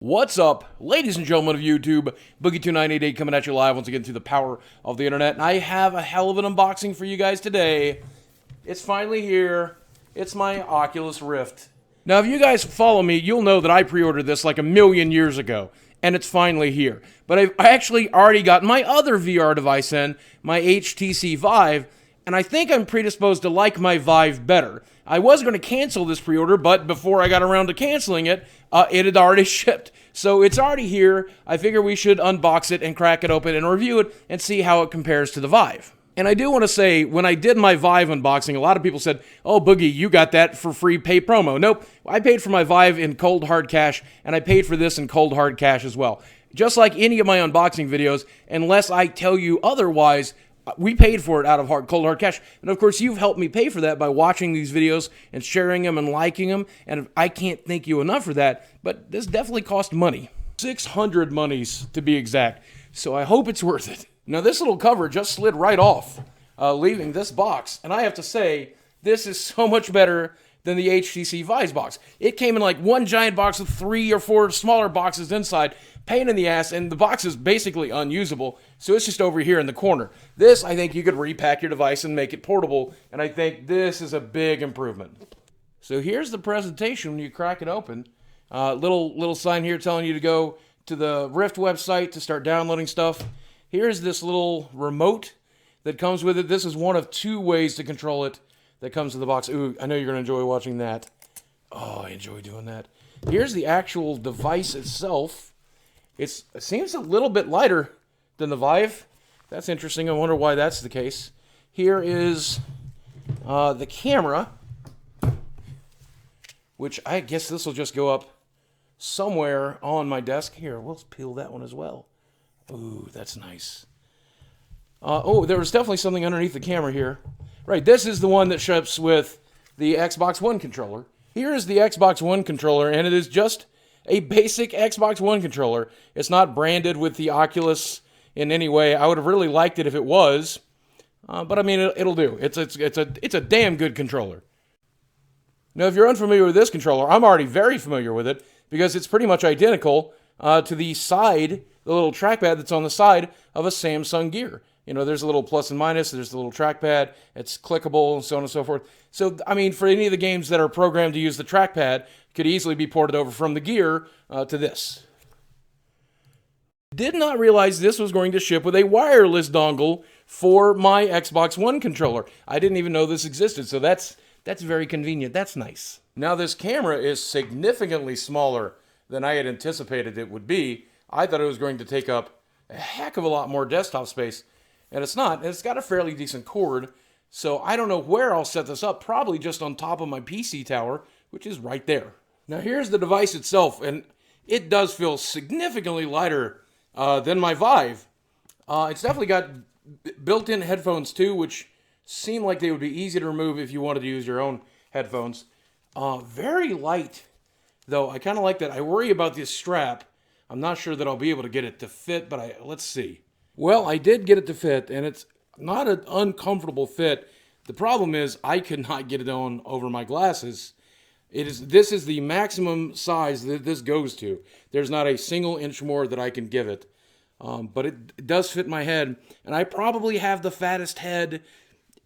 What's up, ladies and gentlemen of YouTube? Boogie2988 coming at you live once again through the power of the internet. And I have a hell of an unboxing for you guys today. It's finally here. It's my Oculus Rift. Now, if you guys follow me, you'll know that I pre-ordered this like a million years ago. And it's finally here. But I actually already got my other VR device in, my HTC Vive. And I think I'm predisposed to like my Vive better. I was going to cancel this pre-order, but before I got around to canceling it, it had already shipped. So it's already here. I figure we should unbox it and crack it open and review it and see how it compares to the Vive. And I do want to say, when I did my Vive unboxing, a lot of people said, "Oh, Boogie, you got that for free pay promo." Nope, I paid for my Vive in cold hard cash, and I paid for this in cold hard cash as well. Just like any of my unboxing videos, unless I tell you otherwise, we paid for it out of cold hard cash. And of course, you've helped me pay for that by watching these videos and sharing them and liking them. And I can't thank you enough for that. But this definitely cost money. 600 monies to be exact. So I hope it's worth it. Now, this little cover just slid right off, leaving this box. And I have to say, this is so much better than the HTC Vive box. It came in like one giant box with 3 or 4 smaller boxes inside. Pain in the ass, and the box is basically unusable, so it's just over here in the corner. This, I think you could repack your device and make it portable, and I think this is a big improvement. So here's the presentation when you crack it open. Little sign here telling you to go to the Rift website to start downloading stuff. Here's this little remote that comes with it. This is one of 2 ways to control it that comes in the box. Ooh, I know you're going to enjoy watching that. Oh, I enjoy doing that. Here's the actual device itself. It seems a little bit lighter than the Vive. That's interesting. I wonder why that's the case. Here is the camera, which I guess this will just go up somewhere on my desk. Here, we'll peel that one as well. Ooh, that's nice. Oh, there was definitely something underneath the camera here. Right, this is the one that ships with the Xbox One controller. Here is the Xbox One controller, and it is just a basic Xbox One controller. It's not branded with the Oculus in any way. I would have really liked it if it was, but I mean, it'll do. It's a damn good controller. Now, if you're unfamiliar with this controller, I'm already very familiar with it because it's pretty much identical to the little trackpad that's on the side of a Samsung Gear. You know, there's a little plus and minus, there's the little trackpad, it's clickable, and so on and so forth. So, I mean, for any of the games that are programmed to use the trackpad, could easily be ported over from the Gear to this. Did not realize this was going to ship with a wireless dongle for my Xbox One controller. I didn't even know this existed, so that's very convenient. That's nice. Now, this camera is significantly smaller than I had anticipated it would be. I thought it was going to take up a heck of a lot more desktop space. And it's not. It's got a fairly decent cord, so I don't know where I'll set this up. Probably just on top of my PC tower, which is right there. Now here's the device itself, and it does feel significantly lighter than my Vive. It's definitely got built-in headphones too, which seem like they would be easy to remove if you wanted to use your own headphones. Very light, though. I kind of like that. I worry about this strap. I'm not sure that I'll be able to get it to fit, but let's see. Well, I did get it to fit, and it's not an uncomfortable fit. The problem is I could not get it on over my glasses. This is the maximum size that this goes to. There's not a single inch more that I can give it. But it does fit my head, and I probably have the fattest head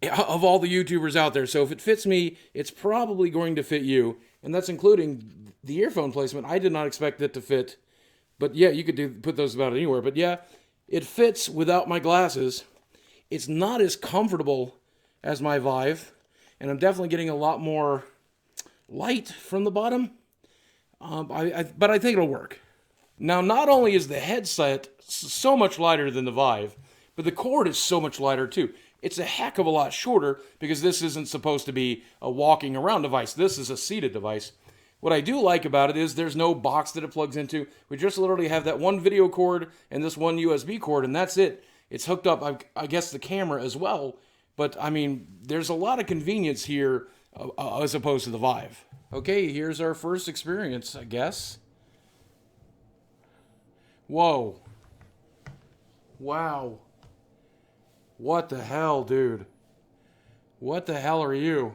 of all the YouTubers out there. So if it fits me, it's probably going to fit you, and that's including the earphone placement. I did not expect it to fit, but yeah, you could put those about anywhere. But yeah, it fits without my glasses. It's not as comfortable as my Vive, and I'm definitely getting a lot more light from the bottom, but I think it'll work. Now, not only is the headset so much lighter than the Vive, but the cord is so much lighter too. It's a heck of a lot shorter because this isn't supposed to be a walking around device. This is a seated device. What I do like about it is there's no box that it plugs into. We just literally have that one video cord and this one USB cord, and that's it. It's hooked up, I guess, the camera as well. But, I mean, there's a lot of convenience here as opposed to the Vive. Okay, here's our first experience, I guess. Whoa. Wow. What the hell, dude? What the hell are you?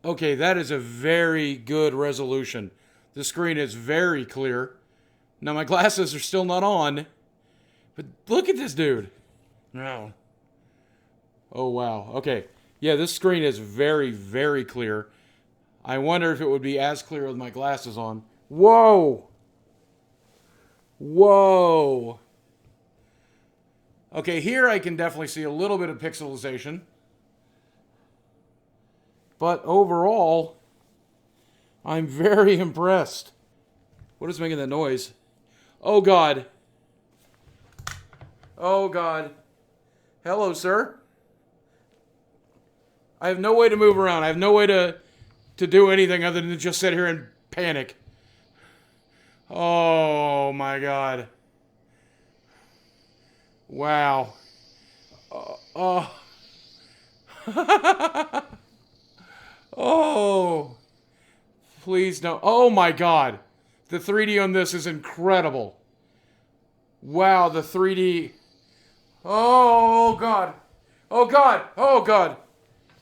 Okay, that is a very good resolution. The screen is very clear. Now my glasses are still not on, but look at this dude. Wow. Oh wow. Okay. Yeah, this screen is very, very clear. I wonder if it would be as clear with my glasses on. Whoa! Whoa! Okay, here I can definitely see a little bit of pixelization. But overall, I'm very impressed. What is making that noise? Oh God. Oh God. Hello, sir. I have no way to move around. I have no way to do anything other than just sit here and panic. Oh my God. Wow. Oh. Oh. Please no. Oh my God. The 3D on this is incredible. Wow, the 3D. Oh God. Oh God. Oh God.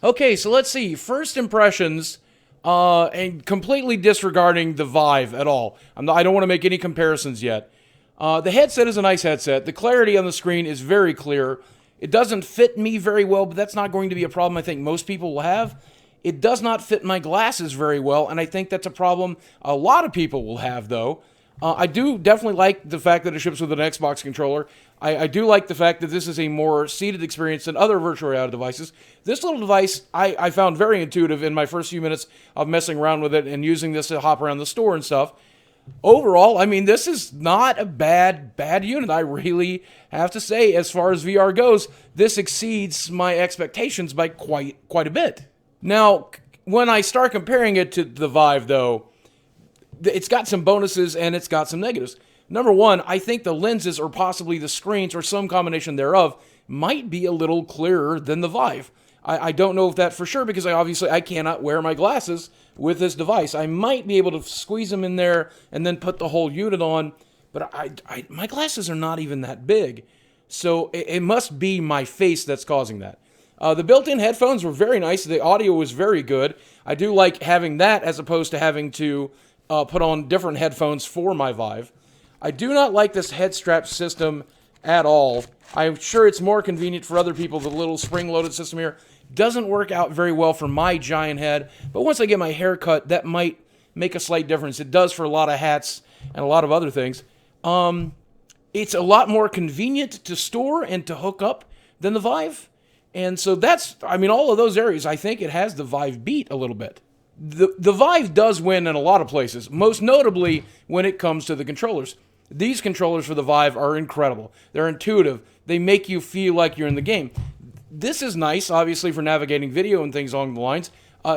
Okay, so let's see. First impressions, and completely disregarding the Vive at all. I don't want to make any comparisons yet. The headset is a nice headset. The clarity on the screen is very clear. It doesn't fit me very well, but that's not going to be a problem I think most people will have. It does not fit my glasses very well, and I think that's a problem a lot of people will have, though. I do definitely like the fact that it ships with an Xbox controller. I do like the fact that this is a more seated experience than other virtual reality devices. This little device I found very intuitive in my first few minutes of messing around with it and using this to hop around the store and stuff. Overall, I mean, this is not a bad unit. I really have to say, as far as VR goes, this exceeds my expectations by quite a bit. Now, when I start comparing it to the Vive, though, it's got some bonuses and it's got some negatives. Number one, I think the lenses or possibly the screens or some combination thereof might be a little clearer than the Vive. I don't know if that for sure because I cannot wear my glasses with this device. I might be able to squeeze them in there and then put the whole unit on, but my glasses are not even that big. So it must be my face that's causing that. The built-in headphones were very nice. The audio was very good. I do like having that as opposed to having to put on different headphones for my Vive. I do not like this head strap system at all. I'm sure it's more convenient for other people. The little spring-loaded system here doesn't work out very well for my giant head, but once I get my hair cut, that might make a slight difference. It does for a lot of hats and a lot of other things. It's a lot more convenient to store and to hook up than the Vive. And so all of those areas, I think it has the Vive beat a little bit. The Vive does win in a lot of places, most notably when it comes to the controllers. These controllers for the Vive are incredible. They're intuitive. They make you feel like you're in the game. This is nice, obviously, for navigating video and things along the lines.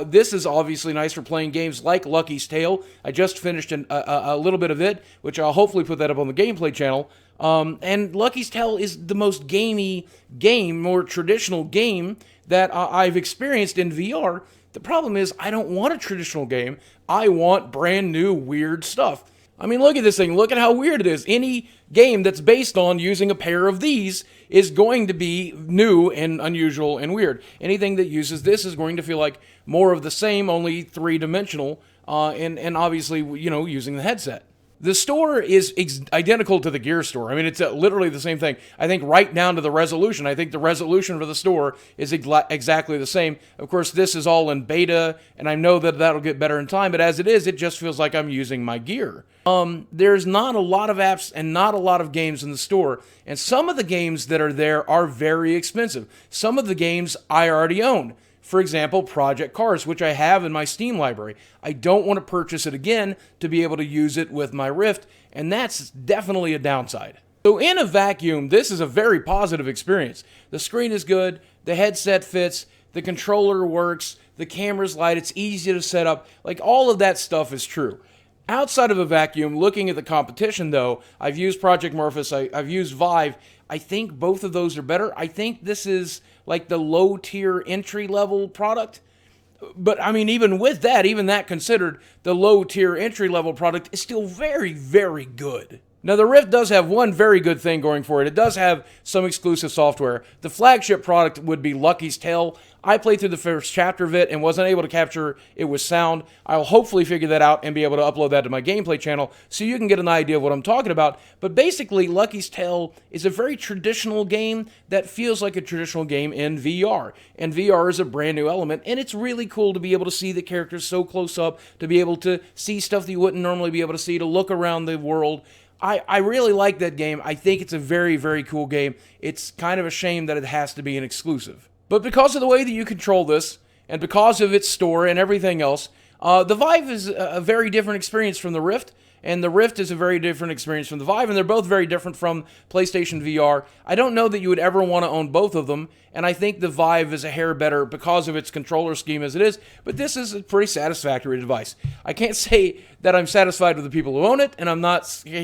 This is obviously nice for playing games like Lucky's Tale. I just finished a little bit of it, which I'll hopefully put that up on the gameplay channel. And Lucky's Tale is the most gamey game, more traditional game that I've experienced in VR. The problem is I don't want a traditional game. I want brand new weird stuff. I mean, look at this thing. Look at how weird it is. Any game that's based on using a pair of these is going to be new and unusual and weird. Anything that uses this is going to feel like more of the same, only three-dimensional, and obviously, using the headset. The store is identical to the Gear store. I mean, it's literally the same thing. I think right down to the resolution. I think the resolution for the store is exactly the same. Of course, this is all in beta, and I know that that'll get better in time, but as it is, it just feels like I'm using my Gear. There's not a lot of apps and not a lot of games in the store, and some of the games that are there are very expensive. Some of the games I already own. For example, Project Cars, which I have in my Steam library. I don't want to purchase it again to be able to use it with my Rift, and that's definitely a downside. So in a vacuum, this is a very positive experience. The screen is good, the headset fits, the controller works, the camera's light, it's easy to set up, like all of that stuff is true. Outside of a vacuum, looking at the competition though, I've used Project Morphus, I've used Vive. I think both of those are better. I think this is like the low-tier entry-level product. But, I mean, even with that, even that considered, the low-tier entry-level product is still very, very good. Now, the Rift does have one very good thing going for it. It does have some exclusive software. The flagship product would be Lucky's Tale. I played through the first chapter of it and wasn't able to capture it with sound. I'll hopefully figure that out and be able to upload that to my gameplay channel so you can get an idea of what I'm talking about. But basically, Lucky's Tale is a very traditional game that feels like a traditional game in VR. And VR is a brand new element, and it's really cool to be able to see the characters so close up, to be able to see stuff that you wouldn't normally be able to see, to look around the world. I really like that game. I think it's a very, very cool game. It's kind of a shame that it has to be an exclusive. But because of the way that you control this, and because of its store and everything else, the Vive is a very different experience from the Rift, and the Rift is a very different experience from the Vive, and they're both very different from PlayStation VR. I don't know that you would ever want to own both of them, and I think the Vive is a hair better because of its controller scheme as it is, but this is a pretty satisfactory device. I can't say that I'm satisfied with the people who own it, and I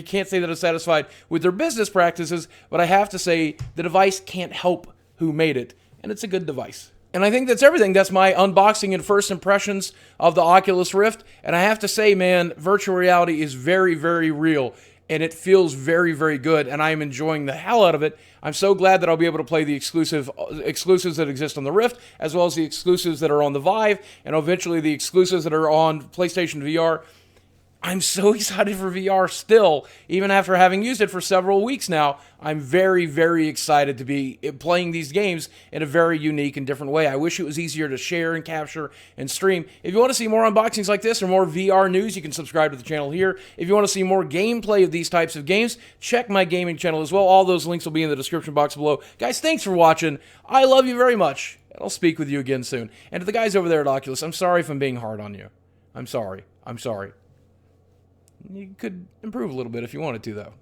can't say that I'm satisfied with their business practices, but I have to say the device can't help who made it, and it's a good device. And I think that's everything. That's my unboxing and first impressions of the Oculus Rift. And I have to say, man, virtual reality is very, very real. And it feels very, very good. And I am enjoying the hell out of it. I'm so glad that I'll be able to play the exclusives that exist on the Rift, as well as the exclusives that are on the Vive, and eventually the exclusives that are on PlayStation VR. I'm so excited for VR still, even after having used it for several weeks now. I'm very, very excited to be playing these games in a very unique and different way. I wish it was easier to share and capture and stream. If you want to see more unboxings like this or more VR news, you can subscribe to the channel here. If you want to see more gameplay of these types of games, check my gaming channel as well. All those links will be in the description box below. Guys, thanks for watching. I love you very much, and I'll speak with you again soon. And to the guys over there at Oculus, I'm sorry if I'm being hard on you. I'm sorry. I'm sorry. You could improve a little bit if you wanted to, though.